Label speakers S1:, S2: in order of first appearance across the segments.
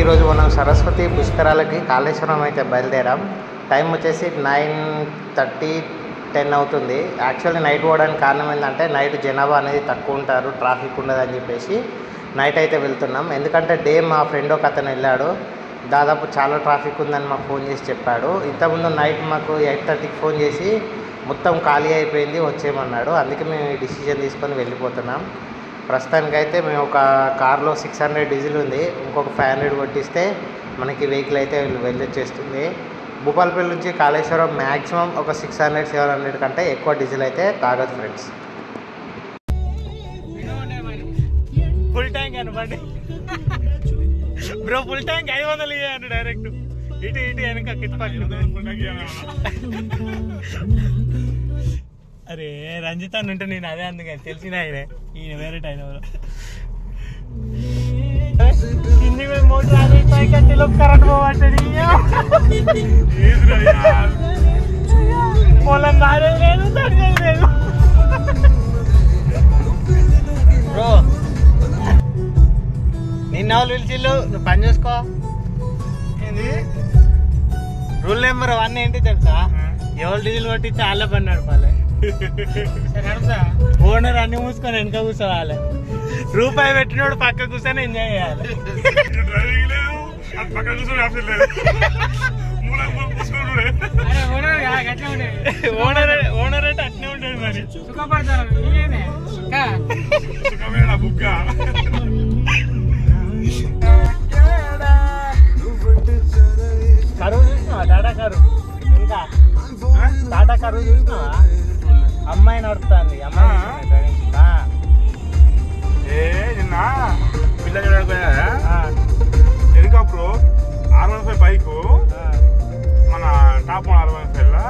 S1: ఈరోజు మనం సరస్వతి పుష్కరాలకి కాళేశ్వరం అయితే బయలుదేరాం. టైం వచ్చేసి 9:30, 10 అవుతుంది. యాక్చువల్లీ నైట్ పోవడానికి కారణం ఏంటంటే నైట్ జనాభా అనేది తక్కువ ఉంటారు, ట్రాఫిక్ ఉండదని చెప్పేసి నైట్ అయితే వెళ్తున్నాం. ఎందుకంటే డే మా ఫ్రెండ్ ఒక అతను వెళ్ళాడు, దాదాపు చాలా ట్రాఫిక్ ఉందని మాకు ఫోన్ చేసి చెప్పాడు. ఇంతకుముందు నైట్ మాకు 8:30కి ఫోన్ చేసి మొత్తం ఖాళీ అయిపోయింది వచ్చేయమన్నాడు. అందుకే మేము ఈ డిసిజన్ తీసుకొని వెళ్ళిపోతున్నాం. ప్రస్తుతానికైతే మేము ఒక కార్లో 600 డీజిల్ ఉంది, ఇంకొక 500 కొట్టిస్తే మనకి వెహికల్ అయితే వెళ్ళొచ్చేస్తుంది. భూపాలపల్లి నుంచి కాళేశ్వరం మ్యాక్సిమం ఒక 600-700 కంటే ఎక్కువ డీజిల్ అయితే తాగదు ఫ్రెండ్స్.
S2: ఫుల్ ట్యాంక్ అనమాట బ్రో, ఫుల్ ట్యాంక్ 500 ఇవ్వండి డైరెక్ట్ ఇటు వెనక కిట్పాట్లు. అరే రంజిత్ అని ఉంటే నేను అదే అందుకని తెలిసిన ఆయనే, ఈయన వేరే టైం కింది మోటార్ పైకట్టిలో కరెంట్ పోవట్లేదు, పొలం రాలేదు తడిలేదు. బ్రో నిన్న వాళ్ళు పిలిచిల్లు, నువ్వు పని చూసుకో. ఏంది రూల్ నెంబర్ 1 ఏంటి తెలుసా? ఎవరు డీజిల్ కొట్టి చాలా పని నడపాలి. ఓనర్ అన్ని మూసుకొని వెనక కూర్చోవాలి, రూపాయి పెట్టినోడు పక్క కూర్చొని ఎంజాయ్ చేయాలి. ఓనర్ అంటే అట్నే ఉంటాడు మరి. కరువు చూసినావా? టాటా కరువు, ఇంకా టాటా కరువు చూసినావా? అమ్మాయి నడుపుతుంది, అమ్మాయి
S3: నిన్న పిల్లలు చూడకపోయా హెలికాప్టర్ 615 బైకు మన టాప్ 615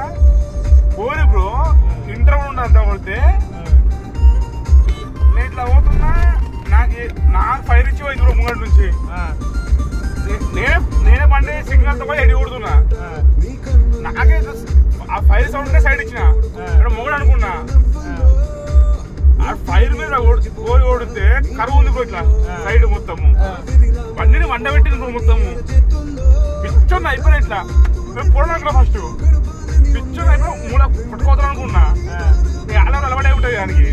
S3: పోని బ్రో. ఇంటర్వ్యూ ఉండంతా కొడితే నేను ఇట్లా పోతున్నా, నాకు ఫైర్ ఇచ్చి పోయింది బ్రో ముంగటి నుంచి. నేనే బండి సిగ్నల్తో పోయి ఎడి కొడుతున్నా, నాకే ఆ ఫైర్ సౌండ్ సైడ్ ఇచ్చిన మొగడు అనుకున్నా. ఆ ఫైర్ మీద కోరి ఓడితే కరువు ఉంది ఇట్లా సైడ్ మొత్తము, బండిని వండ పెట్టింది మొత్తము. పిచ్చోన్న అయిపోయినా ఇట్లా పోవడానికి ఫస్ట్ పిచ్చోన్న అయిపోయినా మూడ పుట్టుకోతాను అనుకున్నా. అలా అలవాటు అయిపోతుంది దానికి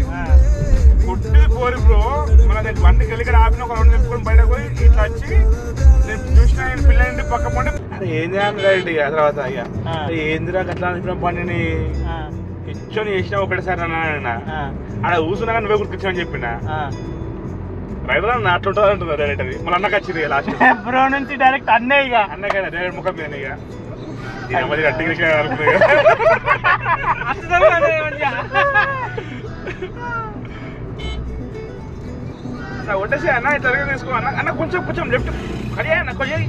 S3: కొట్టింది పోరి బ్రో. మళ్ళీ నేను బండికి వెళ్ళి ఆపిన ఒక 2 నిమిషాలు బయటకు పోయి ఇట్లా వచ్చి నేను చూసిన పిల్లలండి పక్క పండి ఏం చేయాలి రైట్. ఇక తర్వాత ఇక ఏందిరా అట్లా అనిపిన బండిని పిచ్చోని చేసినా ఒకటేసారి అన్నా, ఆడ కూర్చున్నా కానీ నువ్వే గుర్తించామని చెప్పిన రైతులు అన్న అట్లుంటుంది అంటున్నా డైరెక్ట్. అది మళ్ళీ అన్నకు వచ్చింది లాస్ట్
S2: బ్రో నుంచి డైరెక్ట్ అన్నయ్య
S3: అన్నకైనా డైరెక్ట్ ముఖం మీద ఇక మరి గట్టిగా కొట్టేసి అన్న ఇట్లా తీసుకో అన్న కొంచెం లెఫ్ట్ కడియా అన్న కొంచెం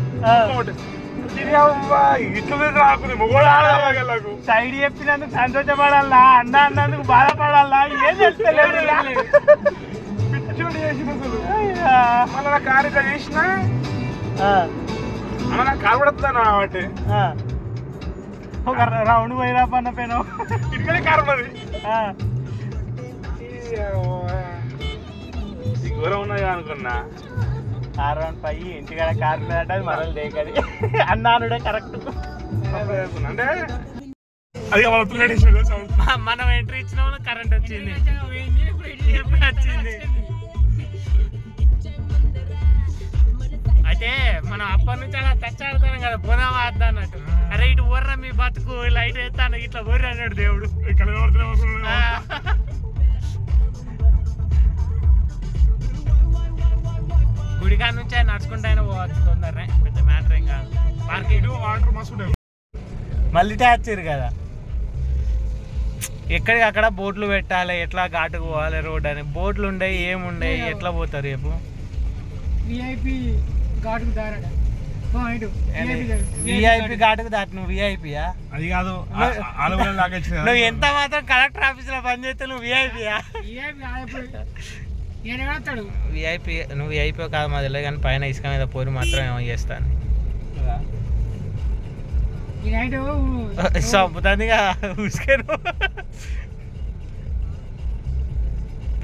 S3: ఇట్లా రాకుండా మొగోడు
S2: సైడ్ చెప్పినందుకు సంతోషపడాలా, అన్న అన్నందుకు బాధపడాలా, ఏం చేస్తలేదు.
S3: పిచ్చోడు చేసిన అసలు మళ్ళీ నా కారు ఇట్లా చేసినా అన్న నాకు కారు పడుతుందా కాబట్టి
S2: ఒక రౌండ్ పోయినా పన్న పెను
S3: ఇటుకనే కారు ఉన్నది. ఘోరం ఉన్నది అనుకున్నా.
S2: కారు రౌండ్ పై ఇంటికాడ కారు మీద అంటే మరలు దేకది అన్నానుడే కరెక్ట్.
S3: అంటే అది
S2: మనం ఎంట్రీ ఇచ్చిన కరెంట్ వచ్చింది, వచ్చింది. అయితే మనం అప్పటి నుంచి అలా తెచ్చాడుతాం కదా, పోదామా వద్దా అన్నట్టు. అరే ఇటు బొర్ర మీ బతుకు లైట్ వేస్తాను ఇట్లా బొర్ర అన్నాడు దేవుడు. గుడికా నుంచి ఆయన నడుచుకుంటూ అయినా పోవచ్చు తొందరనే, పెద్ద మ్యాటర్ ఏం కాదు. పార్కింగ్
S3: వాటర్ మస్తు
S2: మళ్ళీ ట్యాచ్చారు కదా, ఎక్కడికి అక్కడ బోట్లు పెట్టాలి, ఎట్లా ఘాటుకు పోవాలి రోడ్ అని. బోట్లు ఉండయి ఏముండయి, ఎట్లా పోతారు రేపు?
S4: విఐపి ఘాటుకు దారాడు,
S2: విఐపి ఘాటుకు దాటి నువ్వు విఐపియా?
S3: అది కాదు,
S2: నువ్వు ఎంత మాత్రం కలెక్టర్ ఆఫీస్ లో పనిచేస్తే నువ్వు విఐపియా? విఐపి నువ్వు విఐపి కాదు మా తెలియదు, కానీ పైన ఇసుక మీద పోరి మాత్రం ఏమో చేస్తాను. చంపుతాందిగా ఉసుకేను.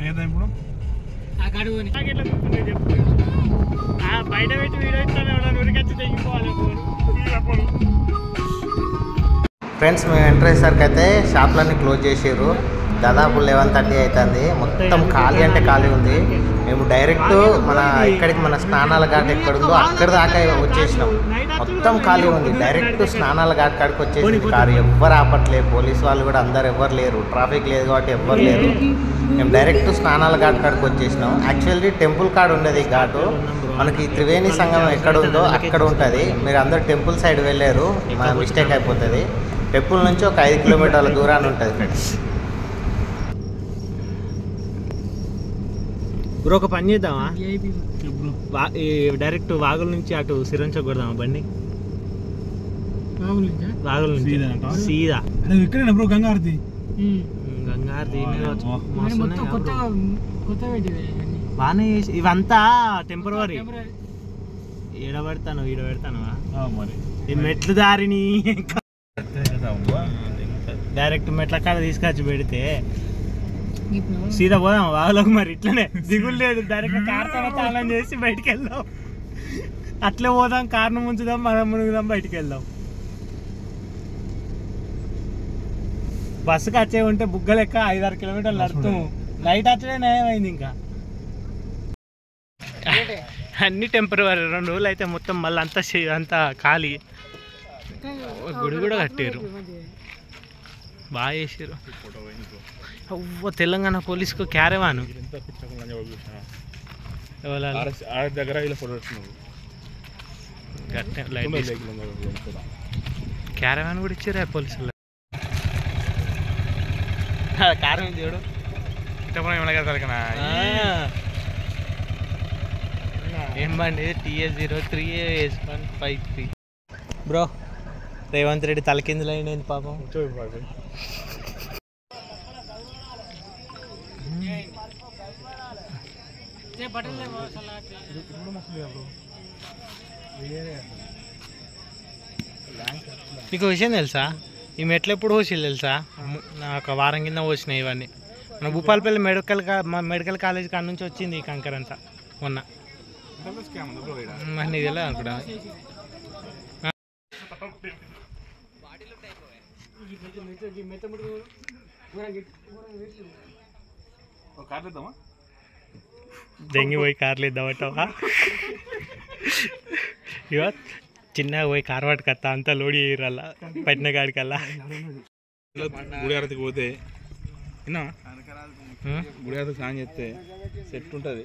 S3: ఏదా ఇప్పుడు
S4: ఆ గడువుని
S2: బయట పెట్టి వీడియో ఇస్తాను ఎవడన్నా ఉరికొచ్చి తెగిపోవాలి
S1: ఫ్రెండ్స్ మేము ఎంటర్ అయ్యేసరికి అయితే షాప్లన్నీ క్లోజ్ చేసారు. దాదాపు 11:30 అవుతుంది. మొత్తం ఖాళీ అంటే ఖాళీ ఉంది. మేము డైరెక్ట్ ఇక్కడికి మన స్నానాల ఘాట్ ఎక్కడుందో అక్కడ దాకా వచ్చేసినాం. మొత్తం ఖాళీ ఉంది. డైరెక్ట్ స్నానాల ఘాట్ కాడికి వచ్చేసింది కారు. ఎవ్వరు ఆపట్లేదు. పోలీసు వాళ్ళు కూడా అందరు ఎవ్వరు లేరు. ట్రాఫిక్ లేదు కాబట్టి ఎవ్వరు లేరు. మేము డైరెక్ట్ స్నానాల ఘాట్ కాడికి వచ్చేసినాం. యాక్చువల్లీ టెంపుల్ కాడ ఉండేది ఈ ఘాటు. మనకి త్రివేణి సంగమం ఎక్కడ ఉందో అక్కడ ఉంటుంది. మీరు అందరు టెంపుల్ సైడ్ వెళ్ళారు, మన మిస్టేక్ అయిపోతుంది. టెంపుల్ నుంచి ఒక 5 కిలోమీటర్ల దూరాన్ని ఉంటుంది ఫ్రెండ్స్.
S2: బ్రో ఒక పని చేద్దామా,
S4: విఐపి
S2: డైరెక్ట్ వాగుల నుంచి అటు సిరంచ కొడదామా బండి?
S4: బాగుందా?
S2: వాగుల నుంచి సీదా
S3: ఇక్కడ బ్రో గంగారతి
S2: గంగారతి
S4: మొత్తం కొత్త కొత్త పెట్టింది
S2: బాగానే చేసి ఇవంతా టెంపరవరీ. ఈడబెడతాను
S3: మరి
S2: ఈ మెట్లు దారిని డైరెక్ట్ మెట్ల కాడ తీసుకొచ్చి పెడితే సీదా పోదాం వాగులోకి. మరి ఇట్లనే దిగులు లేదు, డైరెక్ట్ కార్ తాళం చేసి బయటికి వెళ్దాం. అట్లే పోదాం, కార్ను ముంచుదాం, మనం మునుగుదాం, బయటికి వెళ్దాం. బస్సుకి వచ్చే ఉంటే బుగ్గ లెక్క 5-6 కిలోమీటర్లు నడుతాము. నైట్ వచ్చే నయమైంది. ఇంకా అన్ని టెంపరవరీ. 2 రోజులు అయితే మొత్తం మళ్ళీ అంతా ఖాళీ. గుడి కూడా కట్టారు, బాగా చేసారు. అవ్వ తెలంగాణ పోలీసుకు క్యారవాను
S3: దగ్గర
S2: క్యారవాన్ కూడా ఇచ్చారు పోలీసులు. కారం చూడు ఏం బండి TS03A153. బ్రో రేవంత్ రెడ్డి తలకిందులు అయినది పాపం. మీకు విషయం తెలుసా, ఈ మెట్లు ఎప్పుడు పోసిల్లు తెలుసా? నాకు వారం కింద పోసినాయి ఇవన్నీ. మన భూపాలపల్లి మెడికల్ కాలేజ్ కాడ నుంచి వచ్చింది ఈ కంకర అంతా మొన్న. మరి నీకు తెలియదు అనుకుంటా. దెంగి పోయి కార్లు ఇద్దామంటావా? ఇవ చిన్నగా పోయి కార్ పట్టుకొస్తా, అంతా లోడ్ చేయరల్లా పట్టిన కాడికల్లా.
S3: గుడియారతికి పోతే గుడియారతి స్నానం చేస్తే సెట్ ఉంటుంది.